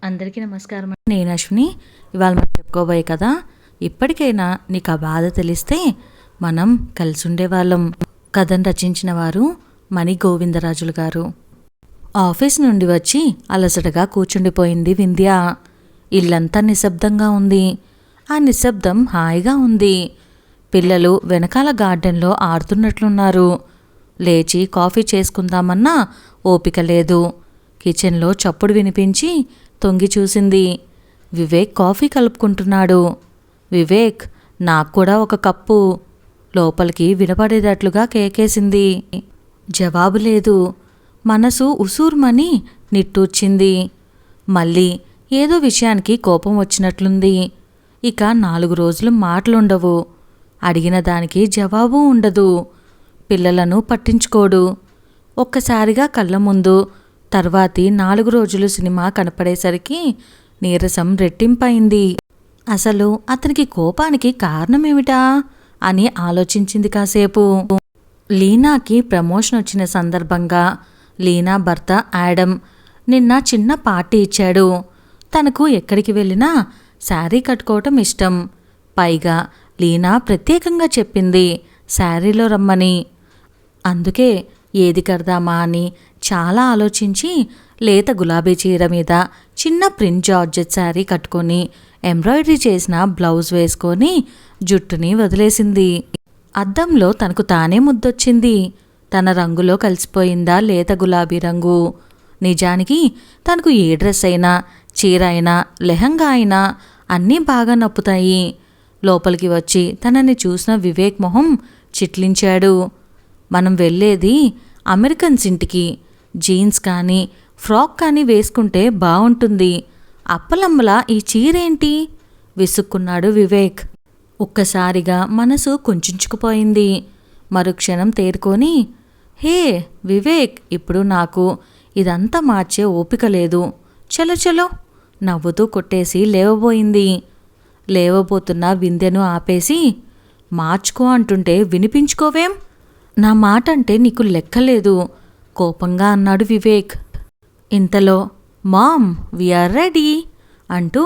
అందరికీ నమస్కారం. నేను అశ్విని. ఇవాళ మనం చెప్పుకోబోయే కదా, ఇప్పటికైనా నీకు ఆ బాధ తెలిస్తే మనం కలిసి ఉండేవాళ్ళం. కథను రచించిన వారు మణి గోవిందరాజులు గారు. ఆఫీస్ నుండి వచ్చి అలసటగా కూర్చుండిపోయింది వింధ్య. ఇల్లంతా నిశ్శబ్దంగా ఉంది. ఆ నిశ్శబ్దం హాయిగా ఉంది. పిల్లలు వెనకాల గార్డెన్లో ఆడుతున్నట్లున్నారు. లేచి కాఫీ చేసుకుందామన్నా ఓపిక లేదు. కిచెన్లో చప్పుడు వినిపించి తొంగి చూసింది. వివేక్ కాఫీ కలుపుకుంటున్నాడు. వివేక్, నాకు కూడా ఒక కప్పు. లోపలికి వినపడేటట్లుగా కేకేసింది. జవాబు లేదు. మనసు ఉసూర్మని నిట్టూర్చింది. మళ్ళీ ఏదో విషయానికి కోపం వచ్చినట్లుంది. ఇక 4 రోజులు మాటలుండవు. అడిగిన దానికి జవాబు ఉండదు. పిల్లలను పట్టించుకోడు. ఒక్కసారిగా కళ్ళ ముందు తర్వాతి 4 రోజులు సినిమా కనపడేసరికి నీరసం రెట్టింపైంది. అసలు అతనికి కోపానికి కారణమేమిటా అని ఆలోచించింది కాసేపు. లీనాకి ప్రమోషన్ వచ్చిన సందర్భంగా లీనా భర్త యాడమ్ నిన్న చిన్న పార్టీ ఇచ్చాడు. తనకు ఎక్కడికి వెళ్ళినా శారీ కట్టుకోవటం ఇష్టం. పైగా లీనా ప్రత్యేకంగా చెప్పింది శారీలో రమ్మని. అందుకే ఏది కడదామా అని చాలా ఆలోచించి లేత గులాబీ చీర మీద చిన్న ప్రింట్ జార్జెట్ శారీ కట్టుకొని ఎంబ్రాయిడరీ చేసిన బ్లౌజ్ వేసుకొని జుట్టుని వదిలేసింది. అద్దంలో తనకు తానే ముద్దొచ్చింది. తన రంగులో కలిసిపోయిందా లేత గులాబీ రంగు. నిజానికి తనకు ఏ డ్రెస్ అయినా, చీర అయినా, లెహంగా అయినా అన్నీ బాగా నప్పుతాయి. లోపలికి వచ్చి తనని చూసిన వివేక్ మొహం చిట్లించాడు. మనం వెళ్ళేది అమెరికన్స్ ఇంటికి. జీన్స్ కానీ ఫ్రాక్ కానీ వేసుకుంటే బాగుంటుంది. అప్పలమ్మలా ఈ చీరేంటి విసుక్కున్నాడు వివేక్. ఒక్కసారిగా మనసు కుంచుకుపోయింది. మరుక్షణం తేరుకొని, హే వివేక్, ఇప్పుడు నాకు ఇదంతా మార్చే ఓపిక లేదు. చలో చలో నవ్వుతూ కొట్టేసి లేవబోయింది. లేవబోతున్న వింధ్యను ఆపేసి, మార్చుకో అంటుంటే వినిపించుకోవేం? నా మాట అంటే నీకు లెక్కలేదు కోపంగా అన్నాడు వివేక్. ఇంతలో మామ్ వీఆర్ రెడీ అంటూ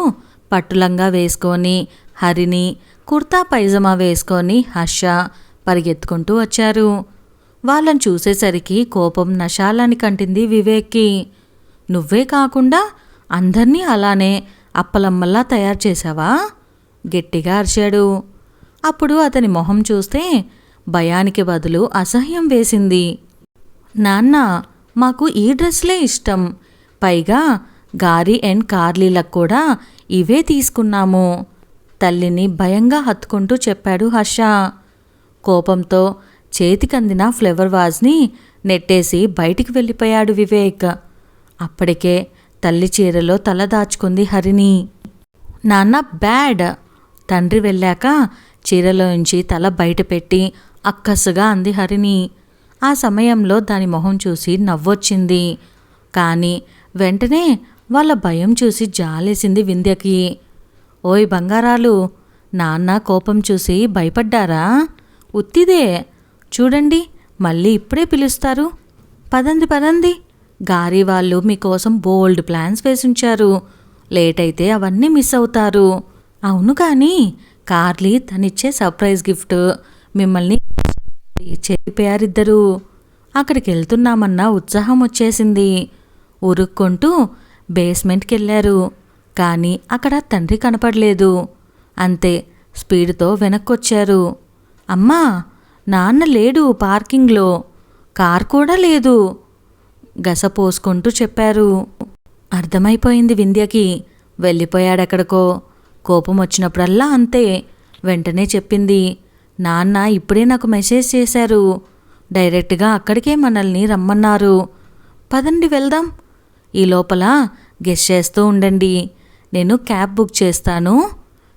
పట్టులంగా వేసుకొని హరిని, కుర్తా పైజమా వేసుకొని హర్ష పరిగెత్తుకుంటూ వచ్చారు. వాళ్ళని చూసేసరికి కోపం నశాలని కంటింది వివేక్కి. నువ్వే కాకుండా అందర్నీ అలానే అప్పలమ్మల్లా తయారు చేశావా? గట్టిగా అరిచాడు. అప్పుడు అతని మొహం చూస్తే భయానికి బదులు అసహ్యం వేసింది. నాన్న, మాకు ఈ డ్రెస్లే ఇష్టం. పైగా గారి అండ్ కార్లీలకు కూడా ఇవే తీసుకున్నాము. తల్లిని భయంగా హత్తుకుంటూ చెప్పాడు హర్ష. కోపంతో చేతికందిన ఫ్లవర్ వాజ్ని నెట్టేసి బయటికి వెళ్ళిపోయాడు వివేక్. అప్పటికే తల్లి చీరలో తల దాచుకుంది హరిని. నాన్న బ్యాడ్. తండ్రి వెళ్ళాక చీరలోంచి తల బయట పెట్టి అక్కసుగా అంది హరిని. ఆ సమయంలో దాని మొహం చూసి నవ్వొచ్చింది. కానీ వెంటనే వాళ్ళ భయం చూసి జాలేసింది వింధ్యకి. ఓయ్ బంగారాలు, నాన్న కోపం చూసి భయపడ్డారా? ఉత్తిదే. చూడండి, మళ్ళీ ఇప్పుడే పిలుస్తారు. పదండి పదండి, గారి వాళ్ళు మీకోసం బోల్డ్ ప్లాన్స్ వేసుంచారు. లేట్ అయితే అవన్నీ మిస్ అవుతారు. అవును, కానీ కార్లీ తనిచ్చే సర్ప్రైజ్ గిఫ్ట్ మిమ్మల్ని చెప్పారిద్దరూ. అక్కడికి వెళ్తున్నామన్న ఉత్సాహం వచ్చేసింది. ఉరుక్కుంటూ బేస్మెంట్కి వెళ్ళారు. కానీ అక్కడ తండ్రి కనపడలేదు. అంతే స్పీడ్తో వెనక్కొచ్చారు. అమ్మా, నాన్న లేడు పార్కింగ్లో. కార్ కూడా లేదు గసపోసుకుంటూ చెప్పారు. అర్థమైపోయింది వింధ్యకి. వెళ్ళిపోయాడెక్కడికో. కోపం వచ్చినప్పుడల్లా అంతే. వెంటనే చెప్పింది, నాన్న ఇప్పుడే నాకు మెసేజ్ చేశారు. డైరెక్ట్గా అక్కడికే మనల్ని రమ్మన్నారు. పదండి వెళ్దాం. ఈ లోపల గెస్ చేస్తూ ఉండండి, నేను క్యాబ్ బుక్ చేస్తాను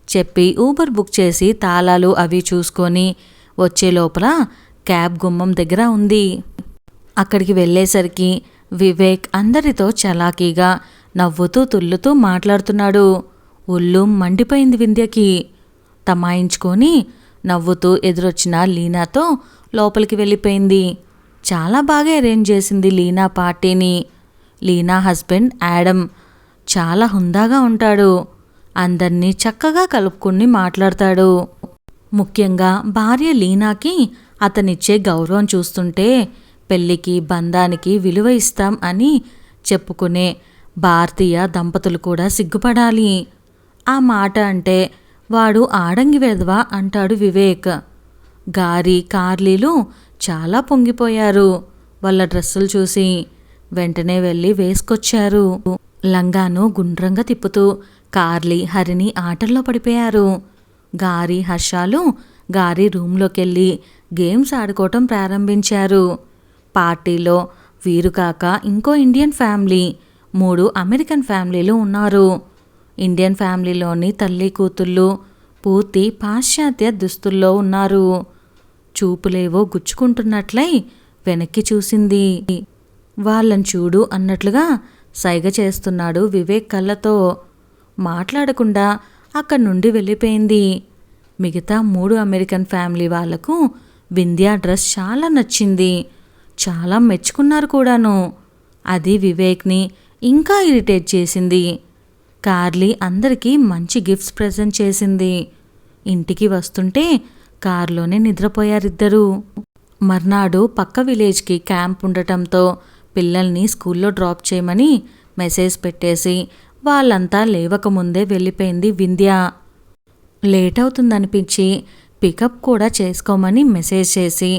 చెప్పి ఊబర్ బుక్ చేసి తాళాలు అవి చూసుకొని వచ్చే లోపల క్యాబ్ గుమ్మం దగ్గర ఉంది. అక్కడికి వెళ్ళేసరికి వివేక్ అందరితో చలాకీగా నవ్వుతూ తుల్లుతూ మాట్లాడుతున్నాడు. ఒళ్ళు మండిపోయింది వింధ్యకి. తమాయించుకొని నవ్వుతూ ఎదురొచ్చిన లీనాతో లోపలికి వెళ్ళిపోయింది. చాలా బాగా అరేంజ్ చేసింది లీనా పార్టీని. లీనా హస్బెండ్ యాడమ్ చాలా హుందాగా ఉంటాడు. అందర్నీ చక్కగా కలుపుకుని మాట్లాడతాడు. ముఖ్యంగా భార్య లీనాకి అతనిచ్చే గౌరవం చూస్తుంటే పెళ్ళికి బంధానికి విలువ ఇస్తాం అని చెప్పుకునే భారతీయ దంపతులు కూడా సిగ్గుపడాలి. ఆ మాట అంటే వాడు ఆడంగి వెధవ అంటాడు వివేక్. గారి కార్లీలు చాలా పొంగిపోయారు వాళ్ళ డ్రెస్సులు చూసి. వెంటనే వెళ్ళి వేసుకొచ్చారు. లంగాను గుండ్రంగా తిప్పుతూ కార్లీ హరిని ఆటల్లో పడిపోయారు. గారి హర్షాలు గారి రూంలోకెళ్ళి గేమ్స్ ఆడుకోవటం ప్రారంభించారు. పార్టీలో వీరు కాక ఇంకో ఇండియన్ ఫ్యామిలీ, 3 అమెరికన్ ఫ్యామిలీలు ఉన్నారు. ఇండియన్ ఫ్యామిలీలోని తల్లి కూతుళ్ళు పూర్తి పాశ్చాత్య దుస్తుల్లో ఉన్నారు. చూపులేవో గుచ్చుకుంటున్నట్లై వెనక్కి చూసింది. వాళ్ళని చూడు అన్నట్లుగా సైగ చేస్తున్నాడు వివేక్ కళ్ళతో. మాట్లాడకుండా అక్కడి నుండి వెళ్ళిపోయింది. మిగతా 3 అమెరికన్ ఫ్యామిలీ వాళ్లకు వింధ్యా డ్రెస్ చాలా నచ్చింది. చాలా మెచ్చుకున్నారు కూడాను. అది వివేక్ని ఇంకా ఇరిటేట్ చేసింది. కార్లీ అందరికీ మంచి గిఫ్ట్స్ ప్రజెంట్ చేసింది. ఇంటికి వస్తుంటే కారులోనే నిద్రపోయారిద్దరూ. మర్నాడు పక్క విలేజ్కి క్యాంప్ ఉండటంతో పిల్లల్ని స్కూల్లో డ్రాప్ చేయమని మెసేజ్ పెట్టేసి వాళ్ళంతా లేవకముందే వెళ్ళిపోయింది వింధ్య. లేట్ అవుతుందనిపించి పికప్ కూడా చేసుకోమని మెసేజ్ చేసి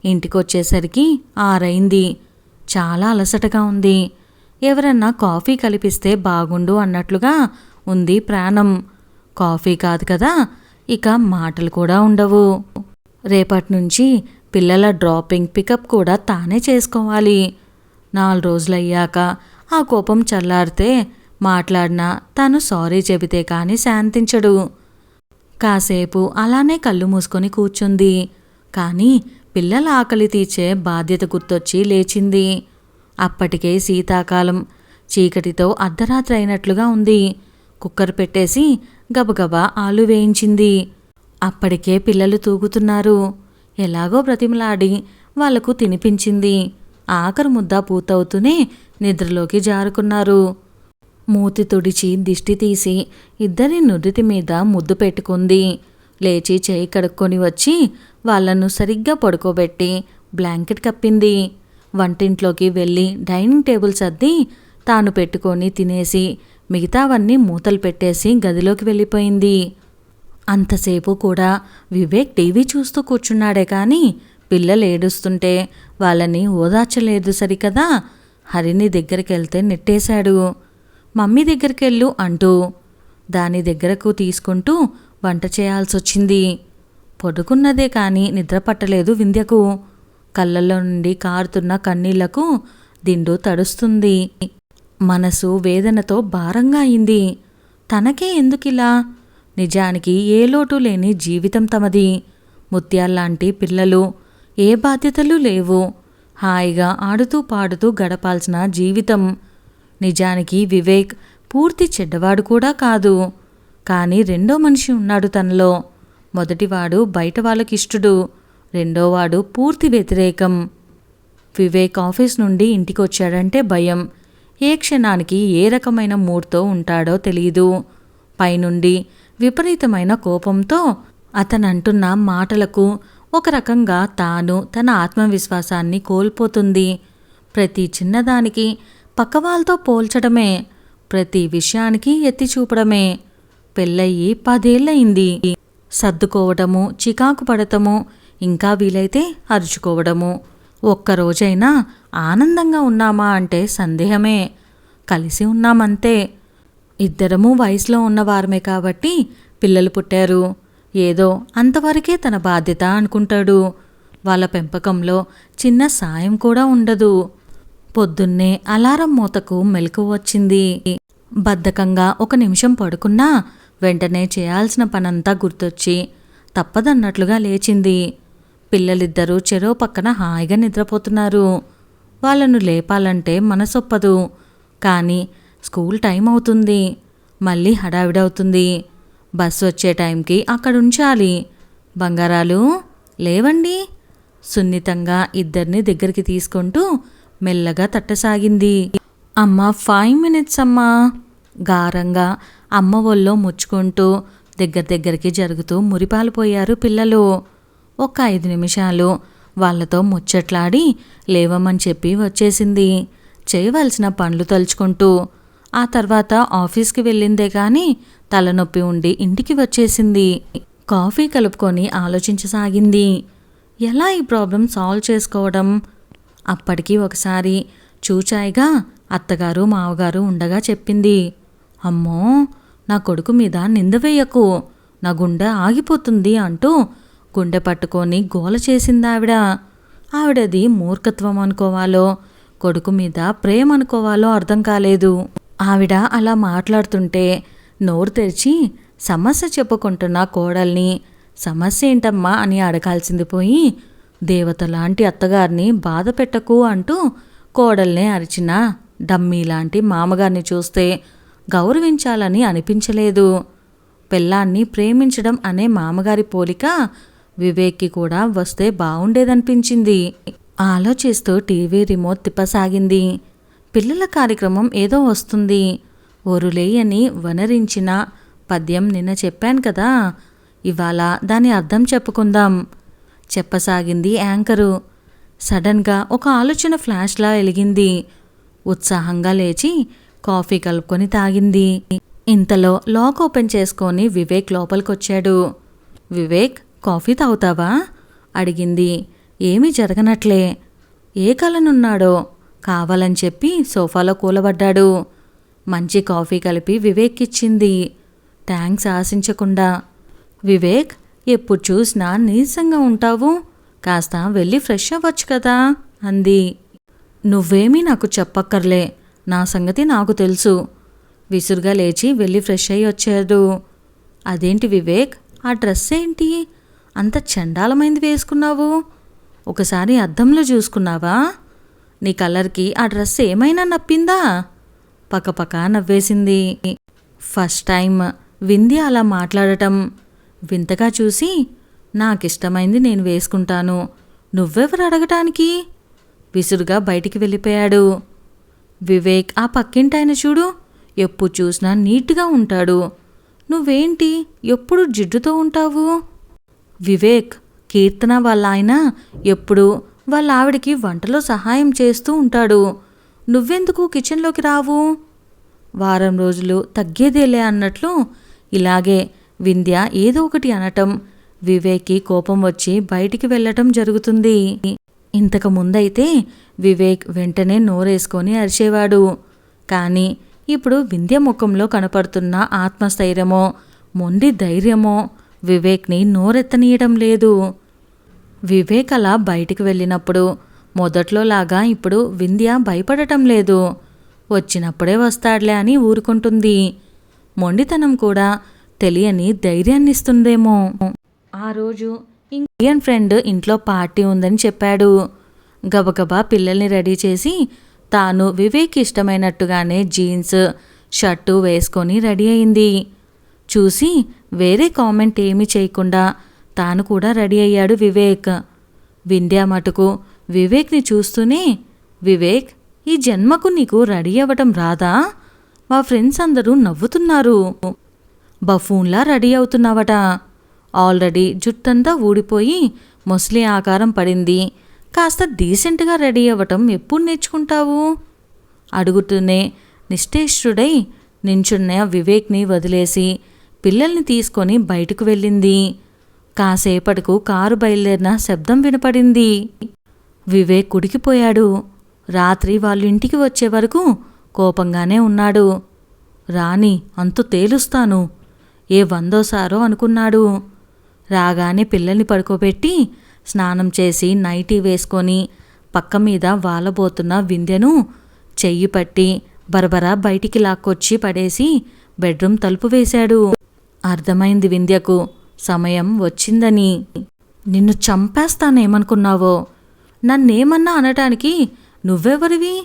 ఇంటికొచ్చేసరికి 6 అయింది. చాలా అలసటగా ఉంది. ఎవరన్నా కాఫీ కలిపిస్తే బాగుండు అన్నట్లుగా ఉంది ప్రాణం. కాఫీ కాదు కదా, ఇక మాటలు కూడా ఉండవు. రేపటి నుంచి పిల్లల డ్రాపింగ్ పికప్ కూడా తానే చేసుకోవాలి. 4 రోజులయ్యాక ఆ కోపం చల్లారితే మాట్లాడినా తను సారీ చెబితే కానీ శాంతించడు. కాసేపు అలానే కళ్ళు మూసుకొని కూర్చుంది. కానీ పిల్లల ఆకలి తీర్చే బాధ్యత గుర్తొచ్చి లేచింది. అప్పటికే శీతాకాలం, చీకటితో అర్ధరాత్రి అయినట్లుగా ఉంది. కుక్కర్ పెట్టేసి గబగబా ఆలు వేయించింది. అప్పటికే పిల్లలు తూగుతున్నారు. ఎలాగో బ్రతిమలాడి వాళ్లకు తినిపించింది. ఆఖరు ముద్ద పూర్తవుతూనే నిద్రలోకి జారుకున్నారు. మూతి తుడిచి దిష్టి తీసి ఇద్దరి నుదుటి మీద ముద్దు పెట్టుకుంది. లేచి చేయి కడుక్కొని వచ్చి వాళ్లను సరిగ్గా పడుకోబెట్టి బ్లాంకెట్ కప్పింది. వంటింట్లోకి వెళ్ళి డైనింగ్ టేబుల్ సర్ది తాను పెట్టుకొని తినేసి మిగతావన్నీ మూతలు పెట్టేసి గదిలోకి వెళ్ళిపోయింది. అంతసేపు కూడా వివేక్ టీవీ చూస్తూ కూర్చున్నాడే కానీ పిల్లలు ఏడుస్తుంటే వాళ్ళని ఓదార్చలేదు సరికదా. హరిని దగ్గరికెళ్తే నెట్టేశాడు. మమ్మీ దగ్గరికెళ్ళు అంటూ దాని దగ్గరకు తీసుకుంటూ వంట చేయాల్సొచ్చింది. పడుకున్నదే కానీ నిద్ర పట్టలేదు వింధ్యకు. కళ్ళల్లో నుండి కారుతున్న కన్నీళ్లకు దిండు తడుస్తుంది. మనసు వేదనతో భారంగా అయింది. తనకే ఎందుకిలా? నిజానికి ఏ లోటు లేని జీవితం తమది. ముత్యాల్లాంటి పిల్లలు, ఏ బాధ్యతలు లేవు. హాయిగా ఆడుతూ పాడుతూ గడపాల్సిన జీవితం. నిజానికి వివేక్ పూర్తి చెడ్డవాడు కూడా కాదు. కానీ రెండో మనిషి ఉన్నాడు తనలో. మొదటివాడు బయట వాళ్ళకిష్టుడు, రెండోవాడు పూర్తి వ్యతిరేకం. వివేక్ ఆఫీస్ నుండి ఇంటికొచ్చాడంటే భయం. ఏ క్షణానికి ఏ రకమైన మూడ్తో ఉంటాడో తెలీదు. పైనుండి విపరీతమైన కోపంతో అతనంటున్న మాటలకు ఒక రకంగా తాను తన ఆత్మవిశ్వాసాన్ని కోల్పోతుంది. ప్రతి చిన్నదానికి పక్కవాళ్ళతో పోల్చడమే, ప్రతి విషయానికి ఎత్తి చూపడమే. పెళ్ళయ్యి 10 ఏళ్ళయింది. సర్దుకోవడము, చికాకు పడటము, ఇంకా వీలైతే అరుచుకోవడము. ఒక్కరోజైనా ఆనందంగా ఉన్నామా అంటే సందేహమే. కలిసి ఉన్నామంతే. ఇద్దరము వయసులో ఉన్నవారమే కాబట్టి పిల్లలు పుట్టారు. ఏదో అంతవరకే తన బాధ్యత అనుకుంటాడు. వాళ్ళ పెంపకంలో చిన్న సాయం కూడా ఉండదు. పొద్దున్నే అలారం మోతకు మెలకువ వచ్చింది. బద్ధకంగా 1 నిమిషం పడుకున్నా వెంటనే చేయాల్సిన పనంతా గుర్తొచ్చి తప్పదన్నట్లుగా లేచింది. పిల్లలిద్దరూ చెరో పక్కన హాయిగా నిద్రపోతున్నారు. వాళ్ళను లేపాలంటే మనసొప్పదు. కానీ స్కూల్ టైం అవుతుంది. మళ్ళీ హడావిడవుతుంది. బస్సు వచ్చే టైంకి అక్కడుంచాలి. బంగారాలు లేవండి. సున్నితంగా ఇద్దరిని దగ్గరికి తీసుకుంటూ మెల్లగా తట్టసాగింది. అమ్మా 5 minutes అమ్మా. గారంగా అమ్మ ఒళ్ళో ముచ్చుకుంటూ దగ్గరికి జరుగుతూ మురిపాలిపోయారు పిల్లలు. ఒక 5 నిమిషాలు వాళ్లతో ముచ్చట్లాడి లేవమని చెప్పి వచ్చేసింది, చేయవలసిన పనులు తలుచుకుంటూ. ఆ తర్వాత ఆఫీస్కి వెళ్ళిందే కానీ తలనొప్పి ఉండి ఇంటికి వచ్చేసింది. కాఫీ కలుపుకొని ఆలోచించసాగింది, ఎలా ఈ ప్రాబ్లం సాల్వ్ చేసుకోవడం. అప్పటికి ఒకసారి చూచాయిగా అత్తగారు మావగారు ఉండగా చెప్పింది, అమ్మో నా కొడుకు మీద నింద వేయకు, నా గుండె ఆగిపోతుంది అంటూ గుండె పట్టుకొని గోల చేసిందావిడ. ఆవిడది మూర్ఖత్వం అనుకోవాలో కొడుకు మీద ప్రేమ అనుకోవాలో అర్థం కాలేదు. ఆవిడ అలా మాట్లాడుతుంటే నోరు తెరిచి సమస్య చెప్పుకుంటున్న కోడల్ని సమస్య ఏంటమ్మా అని అడగాల్సింది పోయి, దేవతలాంటి అత్తగారిని బాధ పెట్టకు అంటూ కోడల్నే అరిచిన డమ్మీలాంటి మామగారిని చూస్తే గౌరవించాలని అనిపించలేదు. పెళ్ళాన్ని ప్రేమించడం అనే మామగారి పోలిక వివేక్కి కూడా వస్తే బావుండేదనిపించింది. ఆలోచిస్తూ టీవీ రిమోట్ తిప్పసాగింది. పిల్లల కార్యక్రమం ఏదో వస్తుంది. ఒరులేయని వనరించిన పద్యం నిన్న చెప్పాను కదా, ఇవాళ దాని అర్థం చెప్పుకుందాం చెప్పసాగింది యాంకరు. సడన్గా ఒక ఆలోచన ఫ్లాష్లా వెలిగింది. ఉత్సాహంగా లేచి కాఫీ కలుపుకొని తాగింది. ఇంతలో లాక్ ఓపెన్ చేసుకొని వివేక్ లోపలికొచ్చాడు. వివేక్, కాఫీ తాగుతావా అడిగింది. ఏమీ జరగనట్లే. ఏ కలనున్నాడో కావాలని చెప్పి సోఫాలో కూలబడ్డాడు. మంచి కాఫీ కలిపి వివేక్కిచ్చింది, థ్యాంక్స్ ఆశించకుండా. వివేక్, ఎప్పుడు చూసినా నీరసంగా ఉంటావు, కాస్త వెళ్ళి ఫ్రెష్ అవ్వచ్చు కదా అంది. నువ్వేమీ నాకు చెప్పక్కర్లే, నా సంగతి నాకు తెలుసు. విసురుగా లేచి వెళ్ళి ఫ్రెష్ అయ్యి వచ్చాడు. అదేంటి వివేక్, ఆ డ్రెస్ ఏంటి అంత చండాలమైంది వేసుకున్నావు? ఒకసారి అద్దంలో చూసుకున్నావా? నీ కలర్కి ఆ డ్రెస్ ఏమైనా నప్పిందా? పకపక నవ్వేసింది. ఫస్ట్ టైం వింధ్య అలా మాట్లాడటం వింతగా చూసి, నాకిష్టమైంది నేను వేసుకుంటాను, నువ్వెవరు అడగటానికి? విసురుగా బయటికి వెళ్ళిపోయాడు. వివేక్, ఆ పక్కింటాయన చూడు, ఎప్పుడు చూసినా నీట్గా ఉంటాడు, నువ్వేంటి ఎప్పుడు జిడ్డుతో ఉంటావు? వివేక్, కీర్తన వాళ్ళ ఆయన ఎప్పుడు వాళ్ళ ఆవిడికి వంటలో సహాయం చేస్తూ ఉంటాడు, నువ్వెందుకు కిచెన్లోకి రావు? వారం రోజులు తగ్గేదేలే అన్నట్లు ఇలాగే వింధ్య ఏదో ఒకటి అనటం వివేక్కి కోపం వచ్చి బయటికి వెళ్ళటం జరుగుతుంది. ఇంతకు ముందైతే వివేక్ వెంటనే నోరేసుకొని అరిచేవాడు. కానీ ఇప్పుడు వింధ్య ముఖంలో కనపడుతున్న ఆత్మస్థైర్యమో మొండి ధైర్యమో వివేక్ని నోరెత్తనీయడం లేదు. వివేక్ అలా బయటికి వెళ్ళినప్పుడు మొదట్లోలాగా ఇప్పుడు వింధ్య భయపడటం లేదు. వచ్చినప్పుడే వస్తాడులే అని ఊరుకుంటుంది. మొండితనం కూడా తెలియని ధైర్యాన్నిస్తుందేమో. ఆ రోజు ఇండియన్ ఫ్రెండ్ ఇంట్లో పార్టీ ఉందని చెప్పాడు. గబగబా పిల్లల్ని రెడీ చేసి తాను వివేక్ ఇష్టమైనట్టుగానే జీన్స్ షర్టు వేసుకొని రెడీ అయింది. చూసి వేరే కామెంట్ ఏమీ చేయకుండా తాను కూడా రెడీ అయ్యాడు వివేక్. వింధ్య మటుకు వివేక్ని చూస్తూనే, వివేక్, ఈ జన్మకు నీకు రెడీ అవ్వటం రాదా? మా ఫ్రెండ్స్ అందరూ నవ్వుతున్నారు, బఫూన్లా రెడీ అవుతున్నావట. ఆల్రెడీ జుట్టంతా ఊడిపోయి మొసలి ఆకారం పడింది, కాస్త డీసెంట్గా రెడీ అవ్వటం ఎప్పుడు నేర్చుకుంటావు? అడుగుతూనే నిశ్చేష్టుడై నించున్న వివేక్ని వదిలేసి పిల్లల్ని తీసుకొని బయటకు వెళ్ళింది. కాసేపటికు కారు బయలుదేరిన శబ్దం వినపడింది. వివేక్ ఉడికిపోయాడు. రాత్రి వాళ్ళు ఇంటికి వచ్చే వరకు కోపంగానే ఉన్నాడు. రాని అంతు తేలుస్తాను, ఏ వందోసారో అనుకున్నాడు. రాగానే పిల్లల్ని పడుకోబెట్టి స్నానం చేసి నైటీ వేసుకొని పక్క మీద వాలబోతున్న వింధ్యను చెయ్యి పట్టి బరబరా బయటికి లాక్కొచ్చి పడేసి బెడ్రూమ్ తలుపు వేశాడు. అర్థమైంది వింధ్యకు సమయం వచ్చిందని. నిన్ను చంపేస్తానేమనుకున్నావో? నన్నేమన్నా అనటానికి నువ్వెవరివి?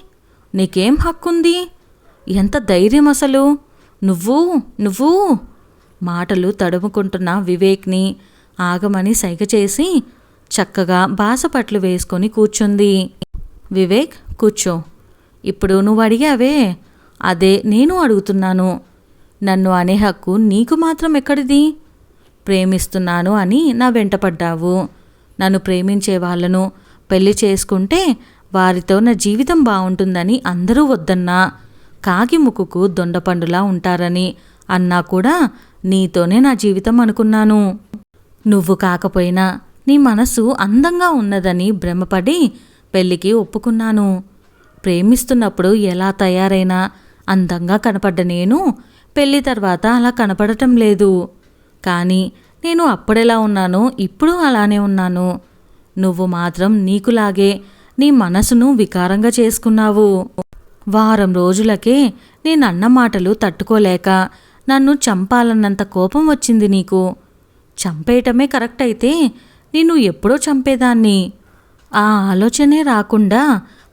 నీకేం హక్కుంది? ఎంత ధైర్యం అసలు? నువ్వు మాటలు తడుముకుంటున్న వివేక్ని ఆగమని సైగ చేసి చక్కగా బాసపట్లు వేసుకొని కూర్చుంది. వివేక్, కూర్చో. ఇప్పుడు నువ్వు అడిగావే అదే నేను అడుగుతున్నాను. నన్ను అనే హక్కు నీకు మాత్రం ఎక్కడిది? ప్రేమిస్తున్నాను అని నా వెంటపడ్డావు. నన్ను ప్రేమించే వాళ్ళను పెళ్లి చేసుకుంటే వారితో నా జీవితం బాగుంటుందని అందరూ వద్దన్నా, కాకి ముక్కుకు దొండపండులా ఉంటారని అన్నా కూడా నీతోనే నా జీవితం అనుకున్నాను. నువ్వు కాకపోయినా నీ మనసు అందంగా ఉన్నదని భ్రమపడి పెళ్లికి ఒప్పుకున్నాను. ప్రేమిస్తున్నప్పుడు ఎలా తయారైనా అందంగా కనపడ్డ నేను పెళ్లి తర్వాత అలా కనపడటం లేదు. కానీ నేను అప్పుడెలా ఉన్నానో ఇప్పుడు అలానే ఉన్నాను. నువ్వు మాత్రం నీకులాగే నీ మనసును వికారంగా చేసుకున్నావు. వారం రోజులకే నేనన్న మాటలు తట్టుకోలేక నన్ను చంపాలన్నంత కోపం వచ్చింది నీకు. చంపేయటమే కరెక్ట్ అయితే నేను ఎప్పుడో చంపేదాన్ని. ఆ ఆలోచనే రాకుండా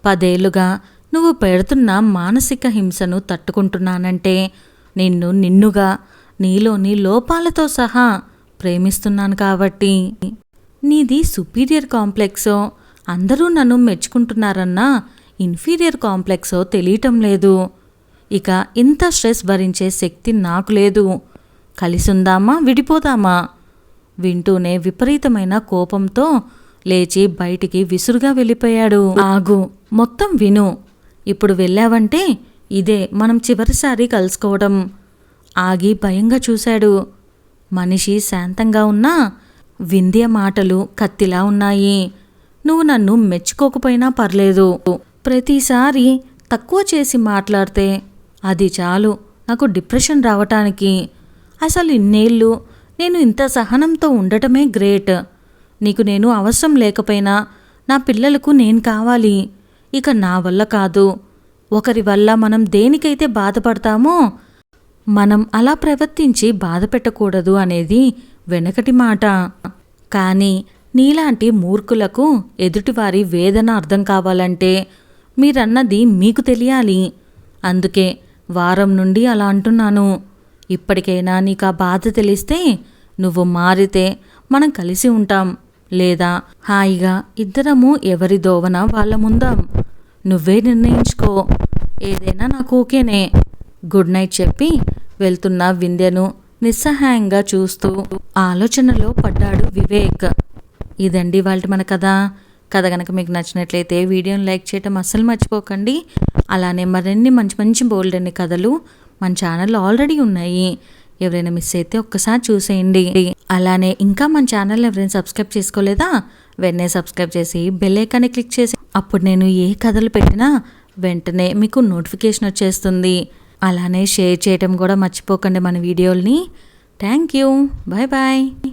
10 ఏళ్లుగా నువ్వు పెడుతున్న మానసిక హింసను తట్టుకుంటున్నానంటే నిన్నుగా నీలోని లోపాలతో సహా ప్రేమిస్తున్నాను కాబట్టి. నీది సుపీరియర్ కాంప్లెక్సో, అందరూ నన్ను మెచ్చుకుంటున్నారన్నా ఇన్ఫీరియర్ కాంప్లెక్సో తెలియటం లేదు. ఇక ఇంత స్ట్రెస్ భరించే శక్తి నాకు లేదు. కలిసుందామా విడిపోదామా? వింటూనే విపరీతమైన కోపంతో లేచి బయటికి విసురుగా వెళ్ళిపోయాడు. ఆగు, మొత్తం విను. ఇప్పుడు వెళ్ళావంటే ఇదే మనం చివరిసారి కలుసుకోవడం. ఆగి భయంగా చూశాడు. మనిషి శాంతంగా ఉన్నా వింధ్య మాటలు కత్తిలా ఉన్నాయి. నువ్వు నన్ను మెచ్చుకోకపోయినా పర్లేదు, ప్రతిసారి తక్కువ చేసి మాట్లాడితే అది చాలు నాకు డిప్రెషన్ రావటానికి. అసలు ఇన్నేళ్ళు నేను ఇంత సహనంతో ఉండటమే గ్రేట్. నీకు నేను అవసరం లేకపోయినా నా పిల్లలకు నేను కావాలి. ఇక నా వల్ల కాదు. ఒకరి వల్ల మనం దేనికైతే బాధపడతామో మనం అలా ప్రవర్తించి బాధ పెట్టకూడదు అనేది వెనకటి మాట. కానీ నీలాంటి మూర్ఖులకు ఎదుటివారి వేదన అర్థం కావాలంటే మీరన్నది మీకు తెలియాలి. అందుకే వారం నుండి అలా అంటున్నాను. ఇప్పటికైనా నీకు ఆ బాధ తెలిస్తే నువ్వు మారితే మనం కలిసి ఉంటాం, లేదా హాయిగా ఇద్దరము ఎవరి దోవన వాళ్ళముందాం. నువ్వే నిర్ణయించుకో. ఏదైనా నాకు ఓకేనే. గుడ్ నైట్ చెప్పి వెళ్తున్న వింధ్యను నిస్సహాయంగా చూస్తూ ఆలోచనలో పడ్డాడు వివేక్. ఇదండి వాళ్ళ మన కథ కనుక మీకు నచ్చినట్లయితే వీడియోని లైక్ చేయటం అస్సలు మర్చిపోకండి. అలానే మరిన్ని మంచి మంచి బోల్డ్ అనే కథలు మన ఛానల్లో ఆల్రెడీ ఉన్నాయి. ఎవరైనా మిస్ అయితే ఒక్కసారి చూసేయండి. అలానే ఇంకా మన ఛానల్ ఎవరైనా సబ్స్క్రైబ్ చేసుకోలేదా, వెంటనే సబ్స్క్రైబ్ చేసి బెల్ ఐకాన్ని క్లిక్ చేసి అప్పుడు నేను ఏ కథలు పెట్టినా వెంటనే మీకు నోటిఫికేషన్ వచ్చేస్తుంది. అలానే షేర్ చేయటం కూడా మర్చిపోకండి మన వీడియోల్ని. Thank you. Bye bye.